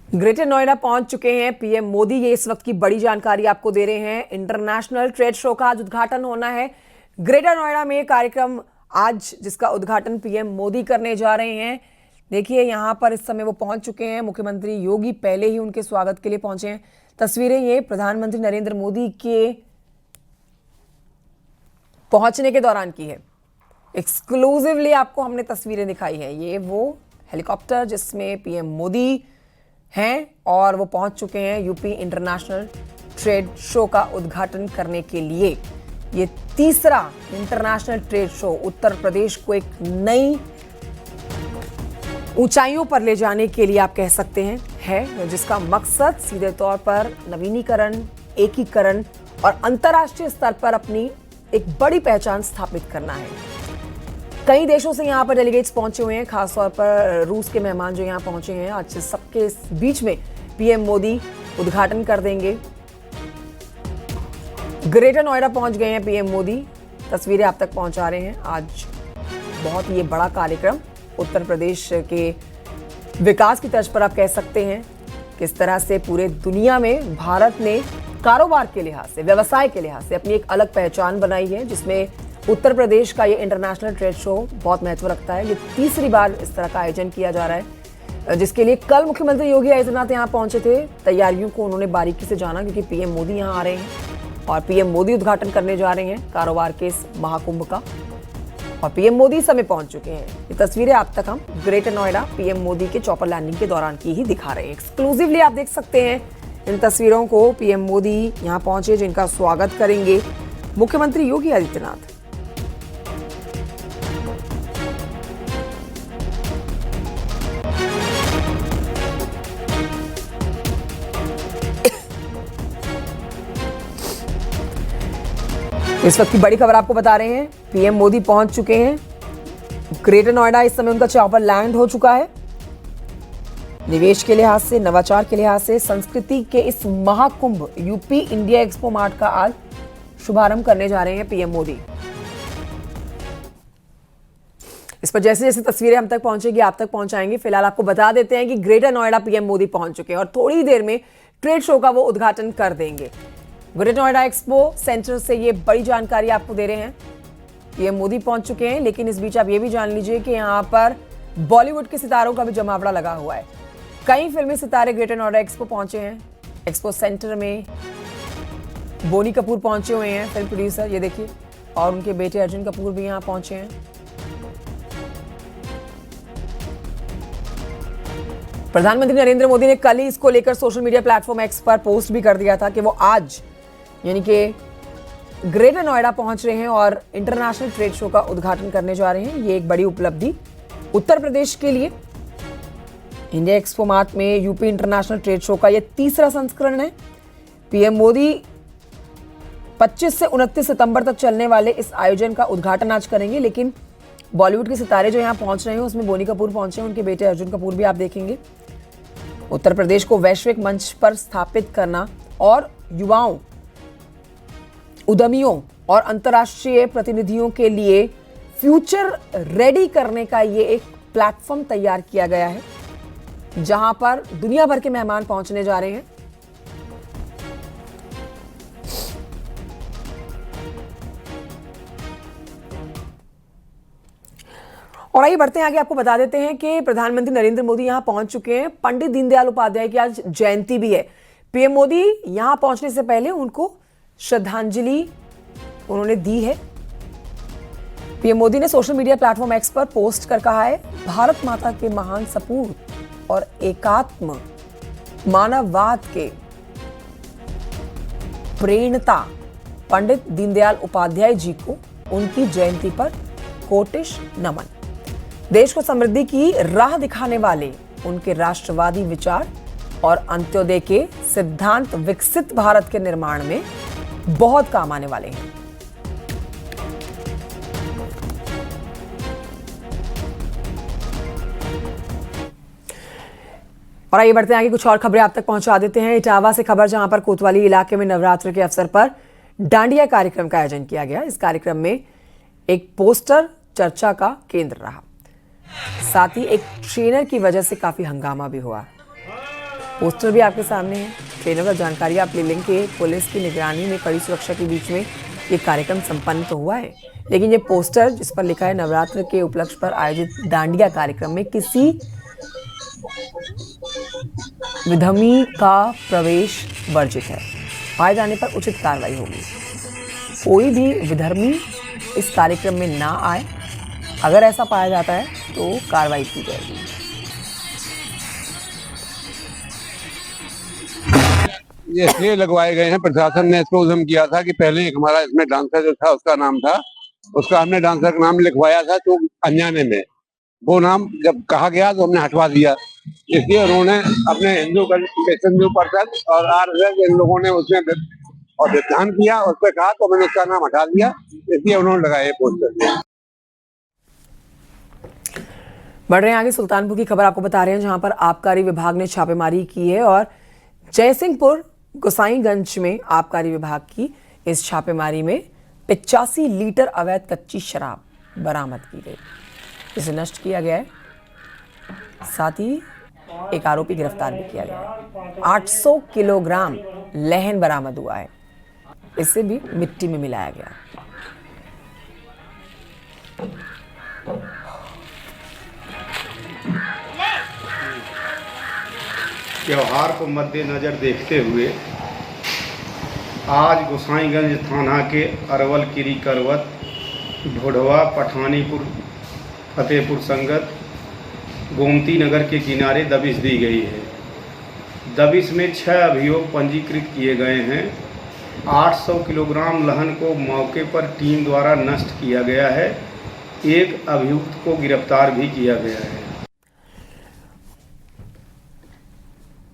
Greater Noida पहुंच चुके हैं पीएम मोदी। ये इस वक्त की बड़ी जानकारी आपको दे रहे हैं। इंटरनेशनल ट्रेड शो का आज उद्घाटन होना है ग्रेटर नोएडा में। कार्यक्रम आज जिसका उद्घाटन पीएम मोदी करने जा रहे हैं। देखिए यहां पर इस समय वो पहुंच चुके हैं। मुख्यमंत्री योगी पहले ही उनके स्वागत के लिए पहुंचे हैं। तस्वीरें ये प्रधानमंत्री नरेंद्र मोदी के पहुंचने के दौरान की है। एक्सक्लूसिवली आपको हमने तस्वीरें दिखाई है। ये वो हेलीकॉप्टर जिसमें पीएम मोदी हैं और वो पहुंच चुके हैं यूपी इंटरनेशनल ट्रेड शो का उद्घाटन करने के लिए। ये तीसरा international trade show Uttar Pradesh को एक नई ऊंचाइयों पर ले जाने के लिए आप कह सकते हैं है, जिसका मकसद सीधे तौर पर नवीनीकरण, एकीकरण और अंतर्राष्ट्रीय स्तर पर अपनी एक बड़ी पहचान स्थापित करना है। कई देशों से यहाँ पर डेलीगेट्स पहुंचे हुए हैं, खासतौर पर रूस के मेहमान जो यहाँ पहुंचे हैं। आज सबके बीच में पीएम मोदी उद्घाटन कर देंगे। ग्रेटर नोएडा पहुंच गए हैं पीएम मोदी। तस्वीरें आप तक पहुंचा रहे हैं। आज बहुत ये बड़ा कार्यक्रम उत्तर प्रदेश के विकास की तर्ज पर आप कह सकते हैं। किस तरह से पूरे दुनिया में भारत ने कारोबार के लिहाज से, व्यवसाय के लिहाज से अपनी एक अलग पहचान बनाई है, जिसमें उत्तर प्रदेश का ये इंटरनेशनल ट्रेड शो बहुत महत्व रखता है। ये तीसरी बार इस तरह का आयोजन किया जा रहा है, जिसके लिए कल मुख्यमंत्री योगी आदित्यनाथ यहाँ पहुंचे थे। तैयारियों को उन्होंने बारीकी से जाना, क्योंकि पीएम मोदी यहाँ आ रहे हैं और पीएम मोदी उद्घाटन करने जा रहे हैं कारोबार के इस महाकुंभ का। और पीएम मोदी समय पहुंच चुके हैं। ये तस्वीरें आप तक हम ग्रेटर नोएडा पीएम मोदी के चॉपर लैंडिंग के दौरान की ही दिखा रहे हैं। एक्सक्लूसिवली आप देख सकते हैं इन तस्वीरों को। पीएम मोदी यहाँ पहुंचे, जिनका स्वागत करेंगे मुख्यमंत्री योगी आदित्यनाथ। इस वक्त की बड़ी खबर आपको बता रहे हैं। पीएम मोदी पहुंच चुके हैं ग्रेटर नोएडा। इस समय उनका चॉपर लैंड हो चुका है। निवेश के लिहाज से, नवाचार के लिहाज से, संस्कृति के इस Mahakumbh UP India expo mart का आज शुभारंभ करने जा रहे हैं पीएम मोदी। इस पर जैसे जैसे तस्वीरें हम तक पहुंचेगी आप तक पहुंचाएंगे। फिलहाल आपको बता देते हैं कि ग्रेटर नोएडा पीएम मोदी पहुंच चुके हैं और थोड़ी देर में ट्रेड शो का वो उद्घाटन कर देंगे। ग्रेटर नोएडा एक्सपो सेंटर से ये बड़ी जानकारी आपको दे रहे हैं। पीएम मोदी पहुंच चुके हैं, लेकिन इस बीच आप ये भी जान लीजिए कि यहाँ पर बॉलीवुड के सितारों का भी जमावड़ा लगा हुआ है। कई फिल्मी सितारे ग्रेटर नोएडा एक्सपो पहुंचे हैं। एक्सपो सेंटर में बोनी कपूर पहुंचे हुए हैं, फिल्म प्रोड्यूसर, ये देखिए, और उनके बेटे अर्जुन कपूर भी यहाँ पहुंचे हैं। प्रधानमंत्री नरेंद्र मोदी ने कल ही इसको लेकर सोशल मीडिया प्लेटफॉर्म एक्स पर पोस्ट भी कर दिया था कि वो आज यानी कि ग्रेटर नोएडा पहुंच रहे हैं और इंटरनेशनल ट्रेड शो का उद्घाटन करने जा रहे हैं। ये एक बड़ी उपलब्धि उत्तर प्रदेश के लिए। इंडिया एक्सपो मार्ट में यूपी इंटरनेशनल ट्रेड शो का ये तीसरा संस्करण है। पीएम मोदी 25 से 29 सितंबर तक चलने वाले इस आयोजन का उद्घाटन आज करेंगे। लेकिन बॉलीवुड के सितारे जो यहाँ पहुंच रहे हैं उसमें बोनी कपूर पहुंचे हैं, उनके बेटे अर्जुन कपूर भी आप देखेंगे। उत्तर प्रदेश को वैश्विक मंच पर स्थापित करना और युवाओं, उद्यमियों और अंतर्राष्ट्रीय प्रतिनिधियों के लिए फ्यूचर रेडी करने का ये एक प्लेटफॉर्म तैयार किया गया है, जहां पर दुनिया भर के मेहमान पहुंचने जा रहे हैं। और आइए बढ़ते हैं आगे। आपको बता देते हैं कि प्रधानमंत्री नरेंद्र मोदी यहां पहुंच चुके हैं। पंडित दीनदयाल उपाध्याय की आज जयंती भी है। पीएम मोदी यहां पहुंचने से पहले उनको श्रद्धांजलि उन्होंने दी है। पीएम मोदी ने सोशल मीडिया प्लेटफॉर्म एक्स पर पोस्ट कर कहा है, भारत माता के महान सपूत और एकात्म मानववाद के प्रेरणा पंडित दीनदयाल उपाध्याय जी को उनकी जयंती पर कोटिश नमन। देश को समृद्धि की राह दिखाने वाले उनके राष्ट्रवादी विचार और अंत्योदय के सिद्धांत विकसित भारत के निर्माण में बहुत काम आने वाले हैं। और आइए बढ़ते हैं आगे। कुछ और खबरें आप तक पहुंचा देते हैं। इटावा से खबर, जहां पर कोतवाली इलाके में नवरात्र के अवसर पर डांडिया कार्यक्रम का आयोजन किया गया। इस कार्यक्रम में एक पोस्टर चर्चा का केंद्र रहा। साथ ही एक ट्रेनर की वजह से काफी हंगामा भी हुआ। पोस्टर भी आपके सामने है। ट्रेनर और जानकारी आप ले लेंगे। पुलिस की निगरानी में कड़ी सुरक्षा के बीच में ये कार्यक्रम संपन्न तो हुआ है, लेकिन ये पोस्टर जिस पर लिखा है नवरात्र के उपलक्ष्य पर आयोजित दांडिया कार्यक्रम में किसी विधर्मी का प्रवेश वर्जित है। पाए जाने पर उचित कार्रवाई होगी। कोई भी विधर्मी इस कार्यक्रम में ना आए। अगर ऐसा पाया जाता है तो कार्रवाई की जाएगी। ये इसलिए लगवाए गए हैं, प्रशासन ने इसको उद्यम किया था कि पहले एक हमारा इसमें डांसर जो था उसका नाम था, उसका हमने डांसर का नाम लिखवाया था तो अनजाने में वो नाम जब कहा गया तो हमने हटवा दिया। इसलिए उन्होंने अपने हिंदू परिषद और आरएसएस इन लोगों ने उसमें और ध्यान किया, उस पर कहा तो मैंने उसका नाम हटा दिया। इसलिए उन्होंने लगाए पोस्टर। बढ़ रहे हैं आगे सुल्तानपुर की खबर आपको बता रहे हैं, जहां पर आबकारी विभाग ने छापेमारी की है और जयसिंहपुर गोसाईगंज में आबकारी विभाग की इस छापेमारी में 85 लीटर अवैध कच्ची शराब बरामद की गई। इसे नष्ट किया गया है। साथ ही एक आरोपी गिरफ्तार भी किया गया है। 800 किलोग्राम लहन बरामद हुआ है। इसे भी मिट्टी में मिलाया गया। त्योहार को मद्देनजर देखते हुए आज गोसाईगंज थाना के अरवल किरी करवत ढोढवा पठानीपुर फतेहपुर संगत गोमती नगर के किनारे दबिश दी गई है। दबिश में 6 अभियोग पंजीकृत किए गए हैं। 800 किलोग्राम लहन को मौके पर टीम द्वारा नष्ट किया गया है। एक अभियुक्त को गिरफ्तार भी किया गया है।